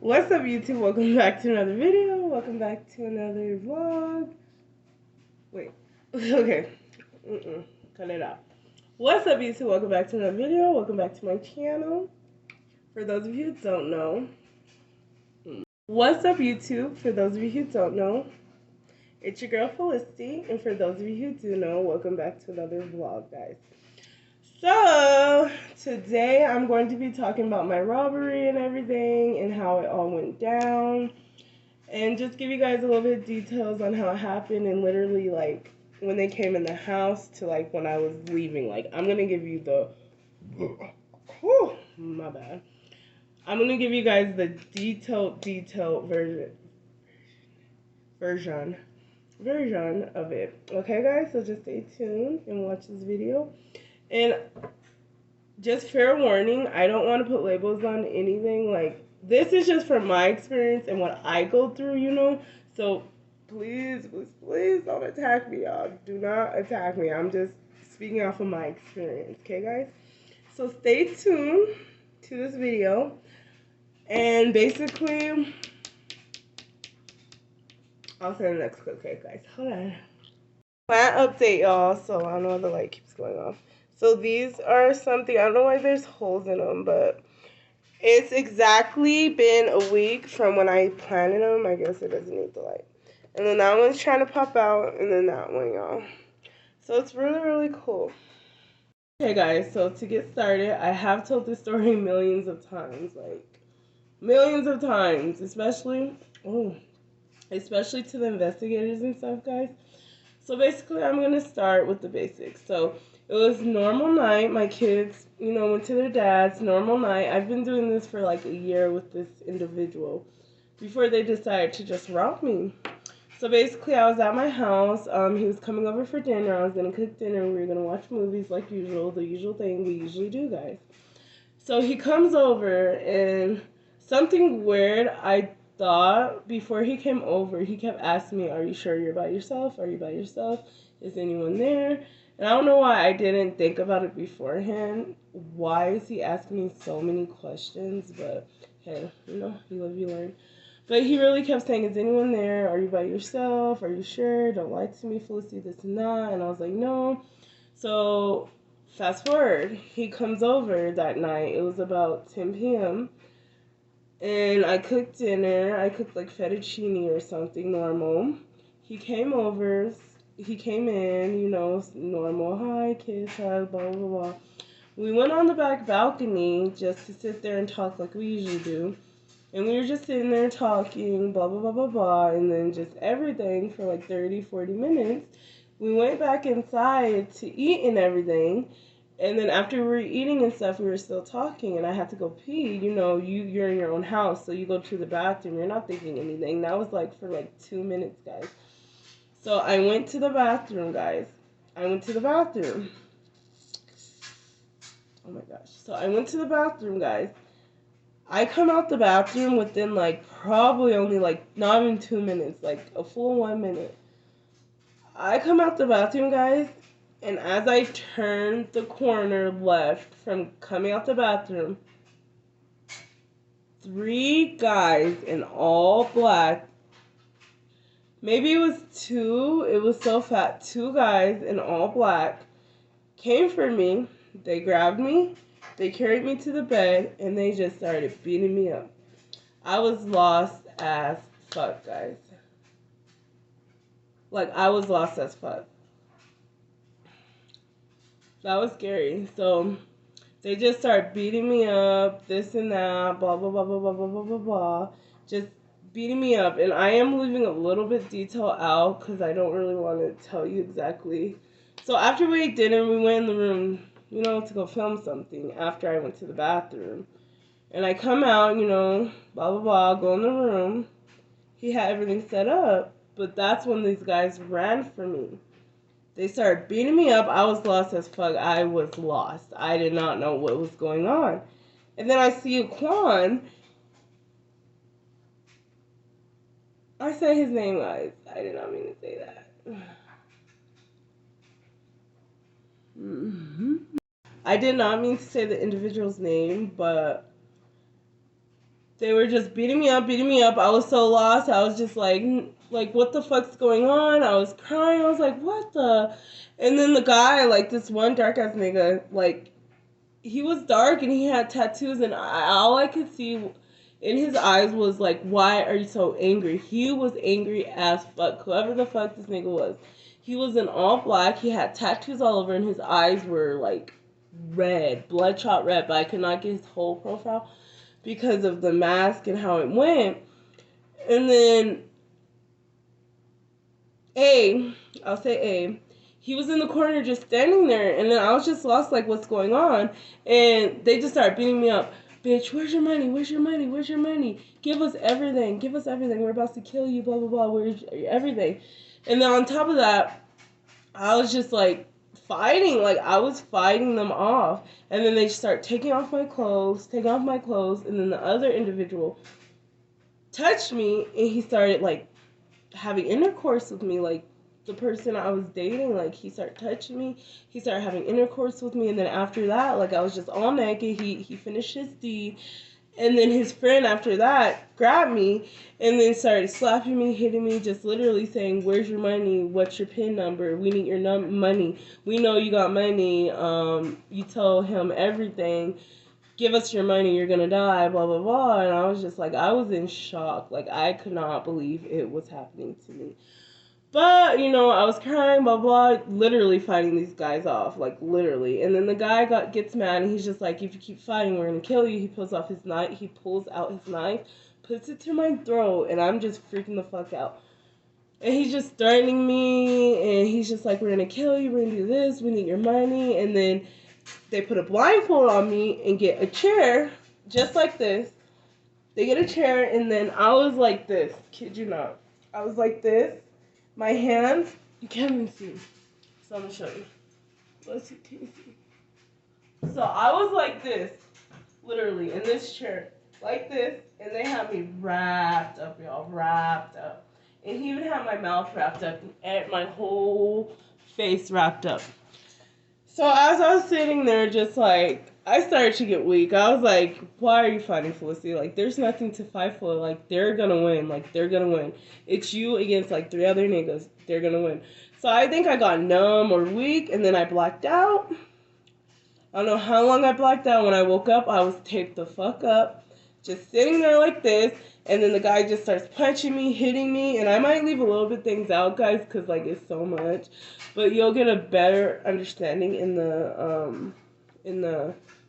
What's up, YouTube? Welcome back to another video. Welcome back to another vlog. Wait. Okay. Cut it out. What's up, YouTube? Welcome back to another video. Welcome back to my channel. For those of you who don't know. What's up, YouTube? For those of you who don't know. It's your girl, Felicity. And for those of you who do know, welcome back to another vlog, guys. So, today I'm going to be talking about my robbery and everything and how it all went down. And just give you guys a little bit of details on how it happened and literally like when they came in the house to like when I was leaving. Like I'm gonna give you the my bad. I'm gonna give you guys the detailed version of it. Okay guys, so just stay tuned and watch this video. And just fair warning, I don't want to put labels on anything. Like, this is just from my experience and what I go through, you know? So, please don't attack me, y'all. Do not attack me. I'm just speaking off of my experience, okay, guys? So, stay tuned to this video. And basically, I'll say the next clip, okay, guys? Hold on. Plant update, y'all. So, I don't know why the light keeps going off. So, these are something, I don't know why there's holes in them, but it's exactly been a week from when I planted them. I guess it doesn't need the light. And then that one's trying to pop out, and then that one, y'all. So it's really, really cool. Okay, guys, so to get started, I have told this story millions of times. Like, millions of times. Especially to the investigators and stuff, guys. So basically, I'm going to start with the basics. So it was normal night. My kids, went to their dad's. Normal night. I've been doing this for like a year with this individual before they decided to just rob me. So basically, I was at my house. He was coming over for dinner. I was going to cook dinner. We were going to watch movies like usual. The usual thing we usually do, guys. So he comes over and something weird I thought before he came over, he kept asking me, "Are you sure you're by yourself? Are you by yourself? Is anyone there?" And I don't know why I didn't think about it beforehand. Why is he asking me so many questions? But hey, you live, you learn. But he really kept saying, "Is anyone there? Are you by yourself? Are you sure? Don't lie to me, Felicity, this and that." And I was like, "No." So fast forward, he comes over that night. It was about 10 p.m. And I cooked dinner. I cooked like fettuccine or something normal. He came over. He came in, normal. Hi, kids. Hi, blah, blah, blah. We went on the back balcony just to sit there and talk like we usually do. And we were just sitting there talking, blah, blah, blah, blah, blah. And then just everything for like 30, 40 minutes. We went back inside to eat and everything. And then after we were eating and stuff, we were still talking, and I had to go pee. You're in your own house, so you go to the bathroom. You're not thinking anything. That was like for like 2 minutes, guys. So I went to the bathroom, guys. I went to the bathroom. Oh my gosh. So I went to the bathroom, guys. I come out the bathroom within like probably only like not even 2 minutes, like a full 1 minute. I come out the bathroom, guys, and as I turned the corner left from coming out the bathroom, 3 guys in all black, maybe it was 2, it was so fat, 2 guys in all black came for me. They grabbed me, they carried me to the bed, and they just started beating me up. I was lost as fuck, guys. Like, I was lost as fuck. That was scary. So they just start beating me up, this and that, blah, blah, blah, blah, blah, blah, blah, blah, blah. Just beating me up. And I am leaving a little bit detail out because I don't really want to tell you exactly. So after we ate dinner, we went in the room, to go film something after I went to the bathroom. And I come out, blah, blah, blah, go in the room. He had everything set up, but that's when these guys ran for me. They started beating me up. I was lost as fuck. I was lost. I did not know what was going on. And then I see Quan. I say his name, guys. I did not mean to say that. Mm-hmm. I did not mean to say the individual's name, but They were just beating me up, beating me up. I was so lost. I was just like, what the fuck's going on? I was crying. I was like, what the? And then the guy, like this one dark ass nigga, like he was dark and he had tattoos, and all I could see in his eyes was like, why are you so angry? He was angry as fuck. Whoever the fuck this nigga was, he was in all black. He had tattoos all over, and his eyes were like red, bloodshot red. But I could not get his whole profile because of the mask and how it went. And then I'll say he was in the corner just standing there, and then I was just lost, like, what's going on? And they just started beating me up. Bitch, where's your money? Where's your money? Where's your money? Give us everything. Give us everything. We're about to kill you, blah, blah, blah. Where's everything? And then on top of that, I was just, like, fighting. Like, I was fighting them off. And then they start taking off my clothes, and then the other individual touched me, and he started, like, having intercourse with me, like, the person I was dating, like, he started touching me, he started having intercourse with me, and then after that, like, I was just all naked, he finished his deed, and then his friend after that grabbed me, and then started slapping me, hitting me, just literally saying, where's your money, what's your PIN number, we need your money, we know you got money, you told him everything, give us your money, you're gonna die, blah, blah, blah. And I was just like, I was in shock. Like, I could not believe it was happening to me. But, you know, I was crying, blah, blah, literally fighting these guys off, like, literally. And then the guy gets mad, and he's just like, if you keep fighting, we're gonna kill you. He pulls out his knife, puts it to my throat, and I'm just freaking the fuck out. And he's just threatening me, and he's just like, we're gonna kill you, we're gonna do this, we need your money. And then they put a blindfold on me and get a chair, just like this. They get a chair, and then I was like this, kid you not. I was like this. My hands, you can't even see. So I'm gonna show you. Let's see, can you see? So I was like this, literally, in this chair, like this, and they had me wrapped up, y'all, wrapped up. And he even had my mouth wrapped up, and my whole face wrapped up. So as I was sitting there, just like, I started to get weak. I was like, why are you fighting, Felicity? Like, there's nothing to fight for. Like, they're gonna win. Like, they're gonna win. It's you against, like, 3 other niggas. They're gonna win. So I think I got numb or weak, and then I blacked out. I don't know how long I blacked out. When I woke up, I was taped the fuck up. Just sitting there like this, and then the guy just starts punching me, hitting me, and I might leave a little bit things out, guys, because, like, it's so much. But you'll get a better understanding in the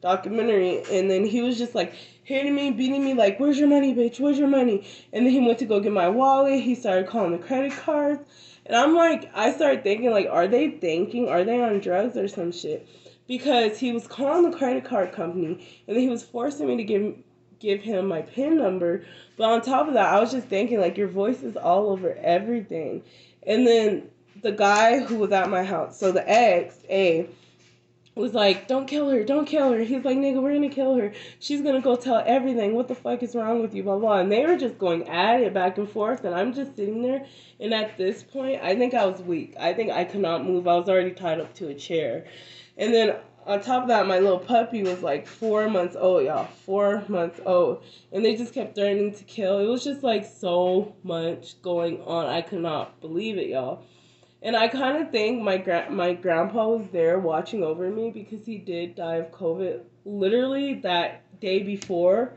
documentary. And then he was just, like, hitting me, beating me, like, where's your money, bitch, where's your money? And then he went to go get my wallet. He started calling the credit cards. And I'm like, I started thinking, like, are they on drugs or some shit? Because he was calling the credit card company, and then he was forcing me to give him my PIN number. But on top of that, I was just thinking, like, your voice is all over everything. And then the guy who was at my house, so the ex, was like, don't kill her, don't kill her. He's like, nigga, we're gonna kill her. She's gonna go tell everything. What the fuck is wrong with you, blah, blah. And they were just going at it back and forth, and I'm just sitting there. And at this point, I think I was weak. I think I could not move. I was already tied up to a chair. And then on top of that, my little puppy was like 4 months old, y'all. 4 months old. And they just kept threatening to kill. It was just like so much going on. I could not believe it, y'all. And I kind of think my grandpa was there watching over me, because he did die of COVID literally that day before,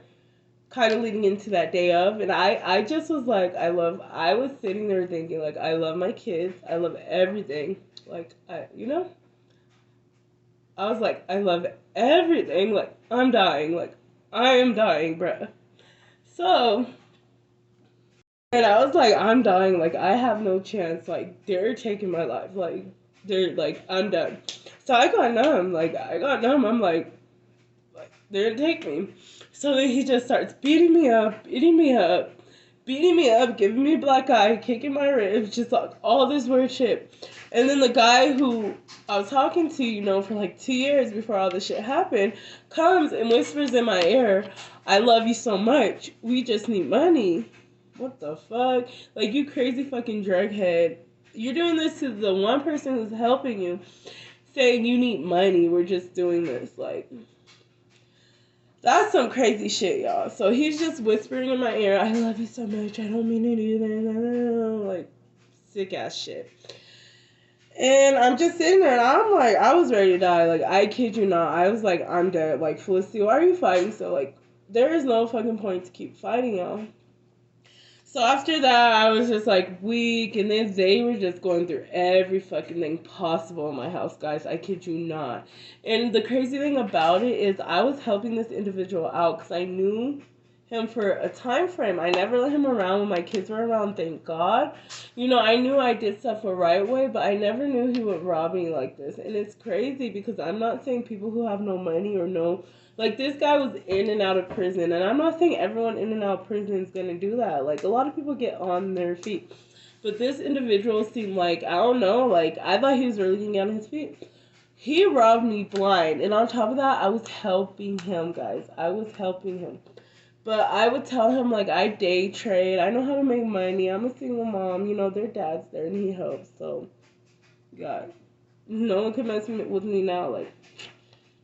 kind of leading into that day of. And I just was like, I was sitting there thinking, like, I love my kids. I love everything. Like, I was like, I love everything. Like, I'm dying. Like, I am dying, bruh. So, and I was like, I'm dying. Like, I have no chance. Like, they're taking my life. Like, they're like, I'm done. So I got numb. I'm like, they're gonna take me. So then he just starts beating me up, giving me black eye, kicking my ribs, just like all this weird shit. And then the guy who I was talking to, you know, for like 2 years before all this shit happened, comes and whispers in my ear, I love you so much. We just need money. What the fuck? Like, you crazy fucking drug head. You're doing this to the one person who's helping you, saying you need money. We're just doing this. Like, That's some crazy shit, y'all. So he's just whispering in my ear, I love you so much, I don't mean to do that. Like, sick ass shit. And I'm just sitting there and I'm like, I was ready to die. Like, I kid you not. I was like, I'm dead. Like, Felicity, why are you fighting? So, like, there is no fucking point to keep fighting, y'all. So after that, I was just like weak, and then they were just going through every fucking thing possible in my house, guys. I kid you not. And the crazy thing about it is I was helping this individual out because I knew him for a time frame. I never let him around when my kids were around, thank God. You know, I knew I did stuff the right way, but I never knew he would rob me like this. And it's crazy because I'm not saying people who have no money or no, like, this guy was in and out of prison, and I'm not saying everyone in and out of prison is gonna do that. Like, a lot of people get on their feet. But this individual seemed like, I don't know, like, I thought he was really getting on his feet. He robbed me blind, and on top of that, I was helping him, guys. I was helping him. But I would tell him, like, I day trade, I know how to make money, I'm a single mom, you know, their dad's there, and he helps, so, God. No one can mess with me now, like,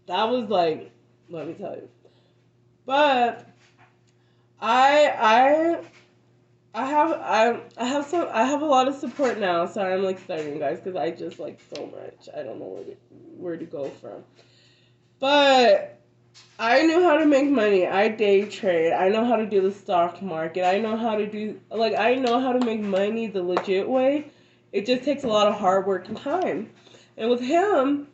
that was, like, let me tell you. But I I have a lot of support now. Sorry, I'm like stuttering, guys, because I just like so much. I don't know where to go from. But I knew how to make money. I day trade. I know how to do the stock market. I know how to do I know how to make money the legit way. It just takes a lot of hard work and time. And with him,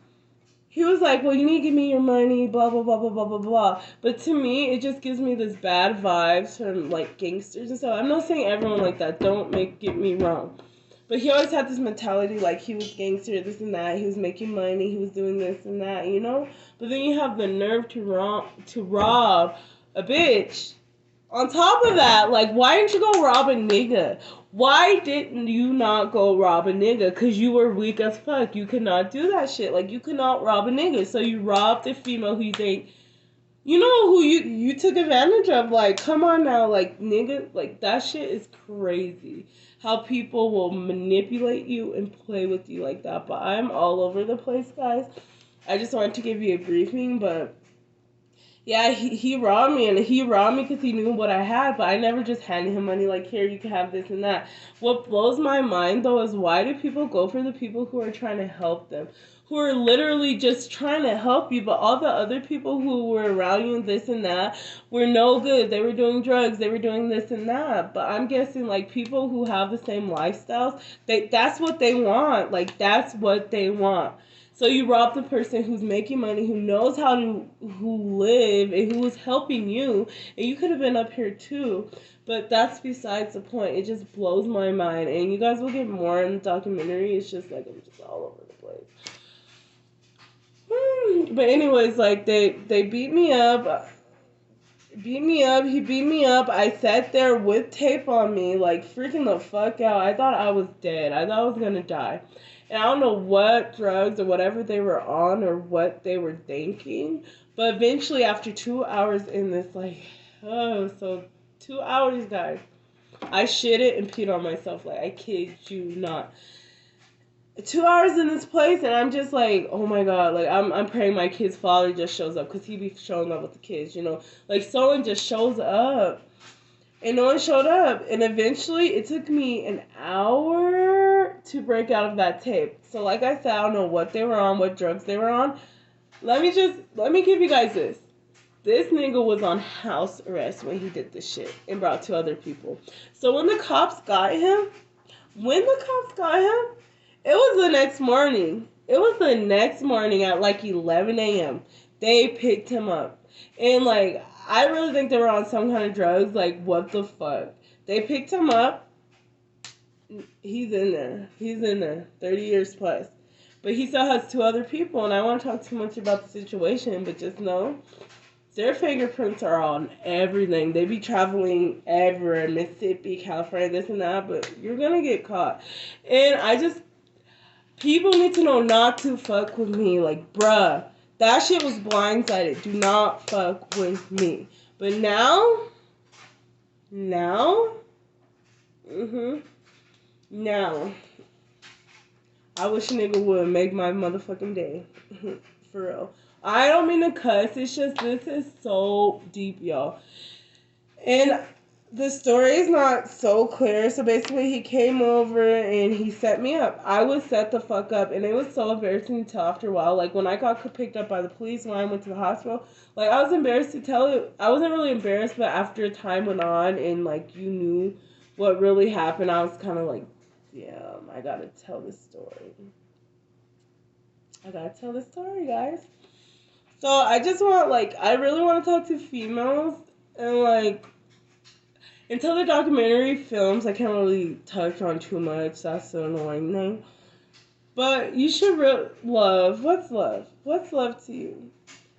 he was like, well, you need to give me your money, blah, blah, blah, blah, blah, blah, blah. But to me, it just gives me this bad vibes from, like, gangsters and stuff. I'm not saying everyone like that. Don't get me wrong. But he always had this mentality, like, he was gangster, this and that. He was making money. He was doing this and that, you know? But then you have the nerve to rob a bitch. On top of that, like, why didn't you go rob a nigga? Why didn't you not go rob a nigga? Because you were weak as fuck. You could not do that shit. Like, you could not rob a nigga. So you robbed a female who you think, you know, who you took advantage of. Like, come on now. Like, nigga, like, that shit is crazy. How people will manipulate you and play with you like that. But I'm all over the place, guys. I just wanted to give you a briefing, but yeah, he robbed me, and he robbed me because he knew what I had, but I never just handed him money like, here, you can have this and that. What blows my mind, though, is why do people go for the people who are trying to help them, who are literally just trying to help you, but all the other people who were around you and this and that were no good. They were doing drugs, they were doing this and that. But I'm guessing, like, people who have the same lifestyles, that's what they want. Like, that's what they want. So you rob the person who's making money, who knows how to live, and who is helping you, and you could have been up here too. But that's besides the point. It just blows my mind, and you guys will get more in the documentary. It's just like I'm just all over the place. But anyways, like they beat me up. He beat me up. I sat there with tape on me, like freaking the fuck out. I thought I was dead. I thought I was gonna die. And I don't know what drugs or whatever they were on or what they were thinking. But eventually, after 2 hours in this, like, 2 hours, guys, I shit it and peed on myself. Like, I kid you not. 2 hours in this place, and I'm just like, oh my God, like, I'm praying my kid's father just shows up, because he be showing up with the kids, you know, like, someone just shows up, and no one showed up, and eventually, it took me an hour to break out of that tape. So, like I said, I don't know what they were on, what drugs they were on. Let me give you guys this. This nigga was on house arrest when he did this shit, and brought 2 other people. So when the cops got him, it was the next morning. It was the next morning at like 11 a.m. They picked him up. And like, I really think they were on some kind of drugs. Like, what the fuck? They picked him up. He's in there. 30 years plus. But he still has 2 other people. And I don't want to talk too much about the situation, but just know their fingerprints are on everything. They be traveling everywhere. Mississippi, California, this and that. But you're going to get caught. And people need to know not to fuck with me. Like, bruh, that shit was blindsided. Do not fuck with me. But now, now, I wish a nigga would make my motherfucking day. For real. I don't mean to cuss. It's just this is so deep, y'all. And the story is not so clear. So basically, he came over and he set me up. I was set the fuck up, and it was so embarrassing to tell after a while. Like when I got picked up by the police when I went to the hospital, like I was embarrassed to tell it. I wasn't really embarrassed, but after time went on and like you knew what really happened, I was kind of like, damn, I gotta tell this story. I gotta tell this story, guys. So I just want like I really want to talk to females and like until the documentary films, I can't really touch on too much. That's the annoying thing. But you should love. What's love? What's love to you?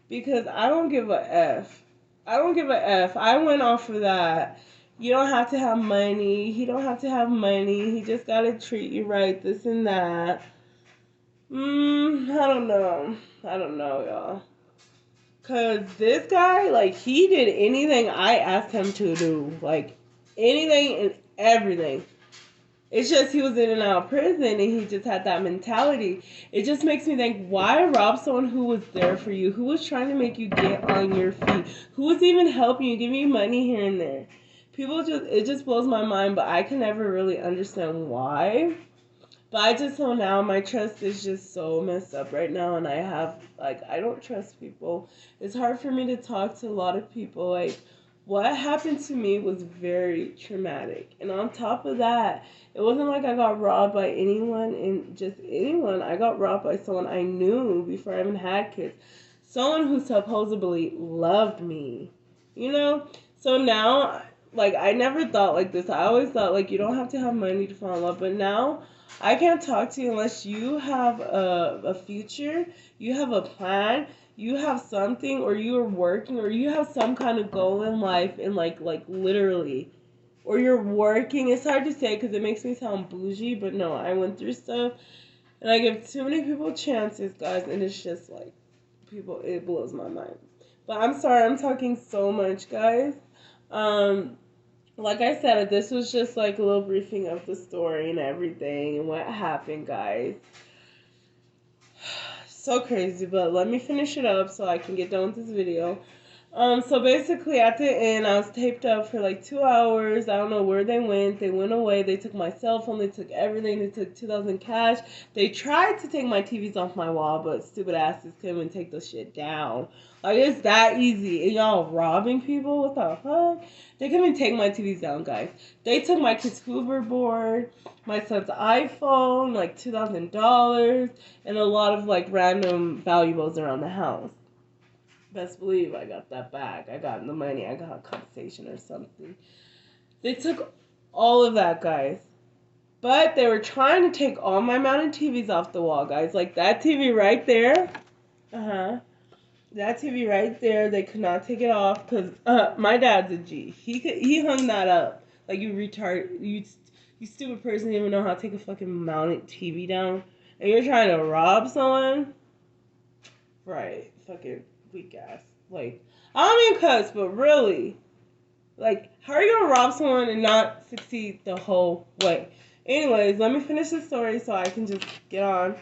Because I don't give a F. I don't give a F. I went off of that. You don't have to have money. He don't have to have money. He just gotta treat you right. This and that. I don't know. I don't know, y'all. Cause this guy, like, he did anything I asked him to do. Like, anything and everything. It's just he was in and out of prison and he just had that mentality. It just makes me think, why rob someone who was there for you, who was trying to make you get on your feet, who was even helping you, giving you money here and there. It just blows my mind, but I can never really understand why. But I just know now my trust is just so messed up right now, and I don't trust people. It's hard for me to talk to a lot of people. Like, what happened to me was very traumatic. And on top of that, it wasn't like I got robbed by anyone and just anyone. I got robbed by someone I knew before I even had kids. Someone who supposedly loved me, you know? So now, like, I never thought like this. I always thought, like, you don't have to have money to fall in love. But now, I can't talk to you unless you have a future, you have a plan, you have something, or you are working, or you have some kind of goal in life, and like literally, or you're working. It's hard to say because it makes me sound bougie, but no, I went through stuff, and I give too many people chances, guys, and it's just like people, it blows my mind. But I'm sorry, I'm talking so much, guys. Um, like I said, this was just like a little briefing of the story and everything and what happened, guys. So crazy, but let me finish it up so I can get done with this video. So basically at the end, I was taped up for like 2 hours. I don't know where they went. They went away. They took my cell phone. They took everything. They took 2,000 cash. They tried to take my TVs off my wall, but stupid asses couldn't even take the shit down. Like, it's that easy. And y'all robbing people? What the fuck? They couldn't even take my TVs down, guys. They took my kid's hoverboard, my son's iPhone, like $2,000, and a lot of like random valuables around the house. Best believe I got that back. I got the money. I got compensation or something. They took all of that, guys. But they were trying to take all my mounted TVs off the wall, guys. Like that TV right there. That TV right there. They could not take it off because my dad's a G. He hung that up. Like, you retard. You stupid person didn't even know how to take a fucking mounted TV down. And you're trying to rob someone? Right. Fucking weak ass. Like, I don't mean cuss, but really, like, how are you gonna rob someone and not succeed the whole way? Anyways, let me finish the story so I can just get on.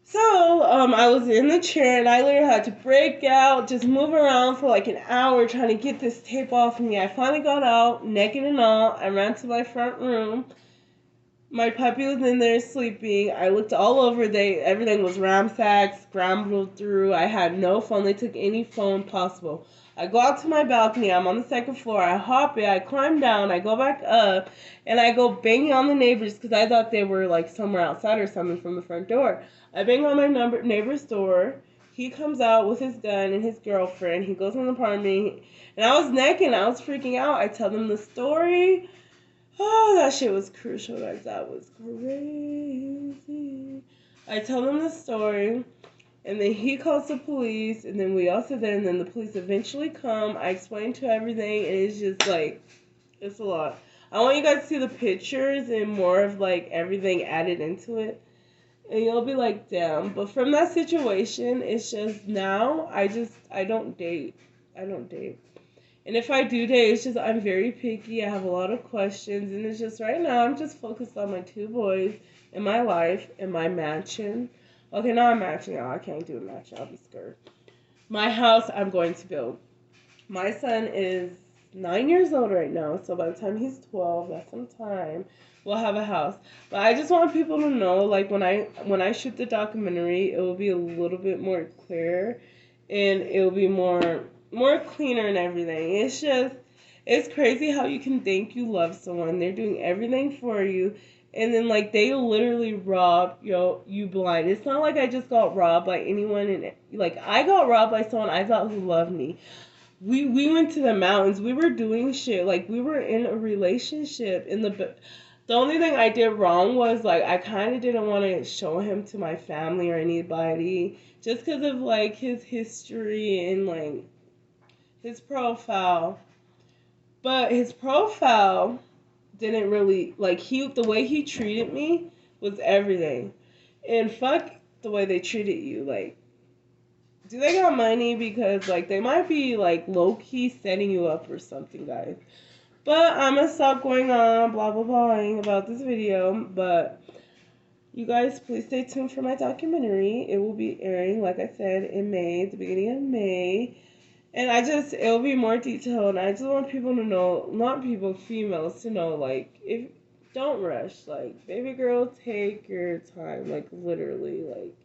So, I was in the chair and I literally had to break out, just move around for like an hour trying to get this tape off me. I finally got out, naked and all. I ran to my front room. My puppy was in there sleeping. I looked all over. Everything was ransacked, scrambled through. I had no phone. They took any phone possible. I go out to my balcony. I'm on the second floor. I hop it. I climb down. I go back up, and I go banging on the neighbors because I thought they were like somewhere outside or something from the front door. I bang on my neighbor's door. He comes out with his gun and his girlfriend. He goes in the apartment, and I was naked. I was freaking out. I tell them the story. Oh, that shit was crucial, guys. That was crazy. I tell him the story, and then he calls the police, and then we all sit there, and then the police eventually come. I explain to everything, and it's just like, it's a lot. I want you guys to see the pictures and more of like everything added into it, and you'll be like, damn. But from that situation, it's just now, I don't date. I don't date. And if I do date, it's just I'm very picky. I have a lot of questions. And it's just right now I'm just focused on my 2 boys and my life and my mansion. Okay, now I'm matching out. I can't do a matching. I'll be scared. My house I'm going to build. My son is 9 years old right now, so by the time he's 12, that's some time, we'll have a house. But I just want people to know, like when I shoot the documentary, it will be a little bit more clear, and it will be more cleaner and everything. It's crazy how you can think you love someone, they're doing everything for you, and then like they literally rob you blind. It's not like I just got robbed by anyone, and like I got robbed by someone I thought who loved me. We went to the mountains. We were doing shit. Like we were in a relationship. The only thing I did wrong was like I kind of didn't want to show him to my family or anybody just because of like his history and like his profile. But his profile didn't really like the way he treated me was everything. And fuck the way they treated you. Like, do they got money? Because like they might be like low key setting you up or something, guys. But I'm gonna stop going on blah blah blahing about this video. But you guys, please stay tuned for my documentary. It will be airing, like I said, in May, the beginning of May. And it'll be more detailed. And I just want people to know, not people, females to know, like, if don't rush. Like, baby girl, take your time. Like, literally, like.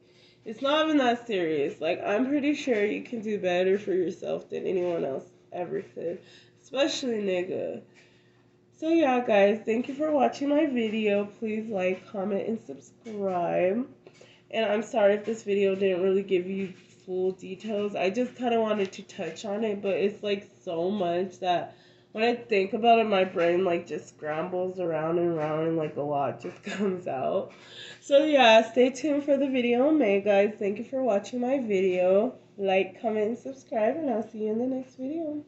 It's not even that serious. Like, I'm pretty sure you can do better for yourself than anyone else ever could. Especially nigga. So yeah, guys, thank you for watching my video. Please like, comment, and subscribe. And I'm sorry if this video didn't really give you full details. I just kind of wanted to touch on it, but it's like so much that when I think about it, my brain like just scrambles around and around and like a lot just comes out. So yeah, stay tuned for the video in May, guys. Thank you for watching my video. Like, comment, and subscribe, and I'll see you in the next video.